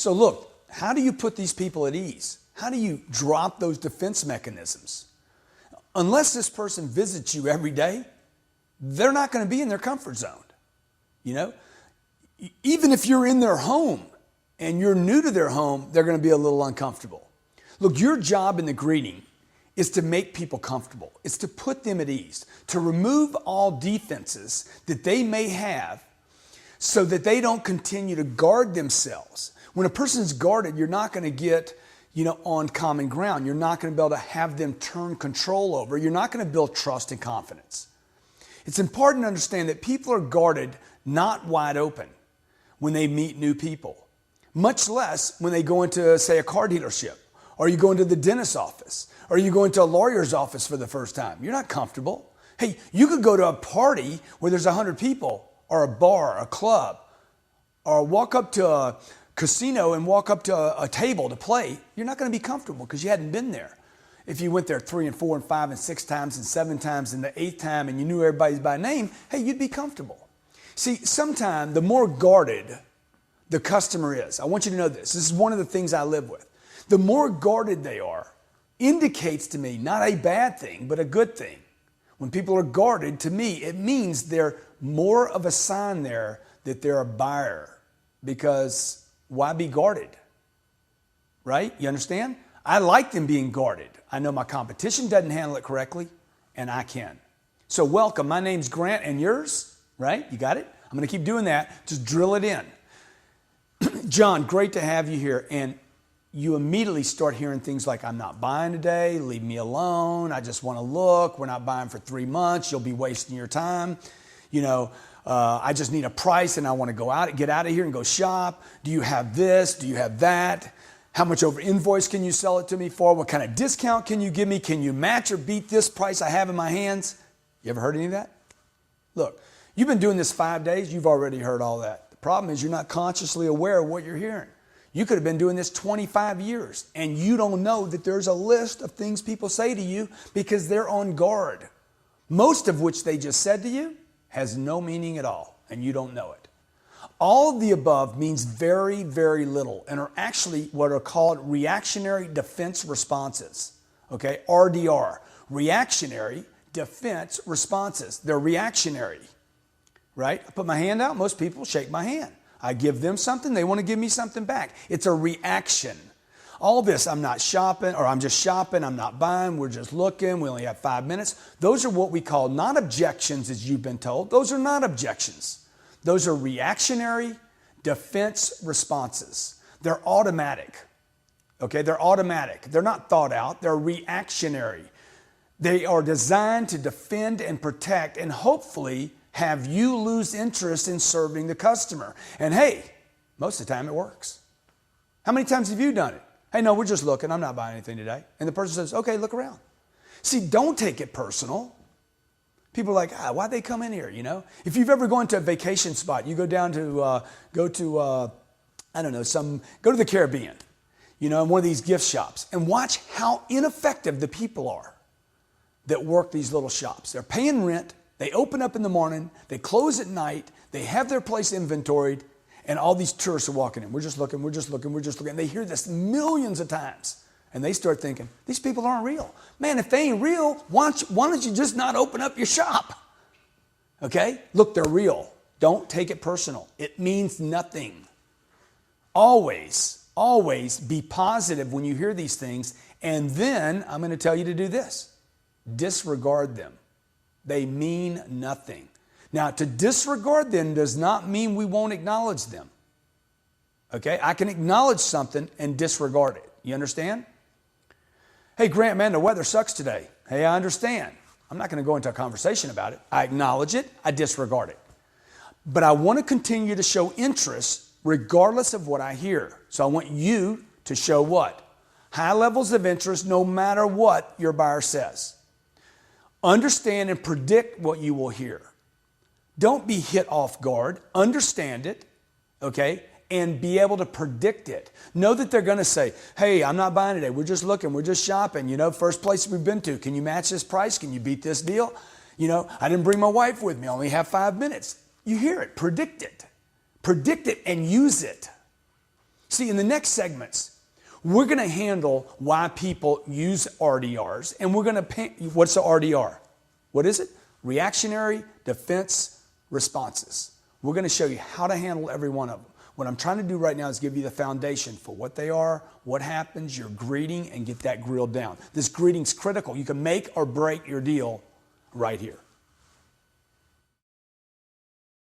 So look, how do you put these people at ease? How do you drop those defense mechanisms? Unless this person visits you every day, they're not going to be in their comfort zone. You know, even if you're in their home and you're new to their home, they're going to be a little uncomfortable. Look, your job in the greeting is to make people comfortable. It's to put them at ease, to remove all defenses that they may have so that they don't continue to guard themselves. When a person's guarded, you're not going to get, on common ground. You're not going to be able to have them turn control over. You're not going to build trust and confidence. It's important to understand that people are guarded, not wide open, when they meet new people, much less when they go into, say, a car dealership, or you go into the dentist's office, or you go into a lawyer's office for the first time. You're not comfortable. Hey, you could go to a party where there's 100 people, or a bar, a club, or walk up to a casino and walk up to a table to play. You're not going to be comfortable because you hadn't been there. If you went there 3 and 4 and 5 and 6 times and 7 times and the 8th time and you knew everybody by name, hey, you'd be comfortable. See, sometimes the more guarded the customer is, I want you to know this. This is one of the things I live with. The more guarded they are indicates to me not a bad thing, but a good thing. When people are guarded, to me, it means they're more of a sign there that they're a buyer. Because why be guarded? Right? You understand? I like them being guarded. I know my competition doesn't handle it correctly, and I can. So welcome. My name's Grant, and yours? Right? You got it? I'm going to keep doing that. Just drill it in. John, great to have you here. And you immediately start hearing things like, I'm not buying today, leave me alone, I just want to look, we're not buying for 3 months, you'll be wasting your time. I just need a price and I want to get out of here and go shop. Do you have this? Do you have that? How much over invoice can you sell it to me for? What kind of discount can you give me? Can you match or beat this price I have in my hands? You ever heard any of that? Look, you've been doing this 5 days, you've already heard all that. The problem is you're not consciously aware of what you're hearing. You could have been doing this 25 years and you don't know that there's a list of things people say to you because they're on guard. Most of which they just said to you has no meaning at all and you don't know it. All of the above means very, very little and are actually what are called reactionary defense responses. Okay, RDR, reactionary defense responses. They're reactionary, right? I put my hand out, most people shake my hand. I give them something, they want to give me something back. It's a reaction. All this, I'm not shopping, or I'm just shopping, I'm not buying, we're just looking, we only have 5 minutes. Those are what we call not objections, as you've been told. Those are not objections. Those are reactionary defense responses. They're automatic. Okay, they're automatic. They're not thought out, they're reactionary. They are designed to defend and protect and hopefully have you lose interest in serving the customer. And hey, most of the time it works. How many times have you done it? Hey, no, we're just looking. I'm not buying anything today. And the person says, okay, look around. See, don't take it personal. People are like, why'd they come in here, If you've ever gone to a vacation spot, you go down to, go to the Caribbean, in one of these gift shops and watch how ineffective the people are that work these little shops. They're paying rent. They open up in the morning, they close at night, they have their place inventoried, and all these tourists are walking in. We're just looking, we're just looking, we're just looking. And they hear this millions of times. And they start thinking, these people aren't real. Man, if they ain't real, why don't you just not open up your shop? Okay? Look, they're real. Don't take it personal. It means nothing. Always, always be positive when you hear these things. And then I'm going to tell you to do this. Disregard them. They mean nothing. Now, to disregard them does not mean we won't acknowledge them. Okay? I can acknowledge something and disregard it. You understand? Hey, Grant, man, the weather sucks today. Hey, I understand. I'm not going to go into a conversation about it. I acknowledge it. I disregard it. But I want to continue to show interest regardless of what I hear. So I want you to show what? High levels of interest no matter what your buyer says. Understand and predict what you will hear. Don't be hit off guard. Understand it, okay, and be able to predict it. Know that they're going to say, hey, I'm not buying today. We're just looking. We're just shopping. First place we've been to. Can you match this price? Can you beat this deal? I didn't bring my wife with me. I only have 5 minutes. You hear it. Predict it. Predict it and use it. See, in the next segments, we're going to handle why people use RDRs, and we're going to paint, what's the RDR? What is it? Reactionary defense responses. We're going to show you how to handle every one of them. What I'm trying to do right now is give you the foundation for what they are, what happens, your greeting, and get that grilled down. This greeting's critical. You can make or break your deal right here.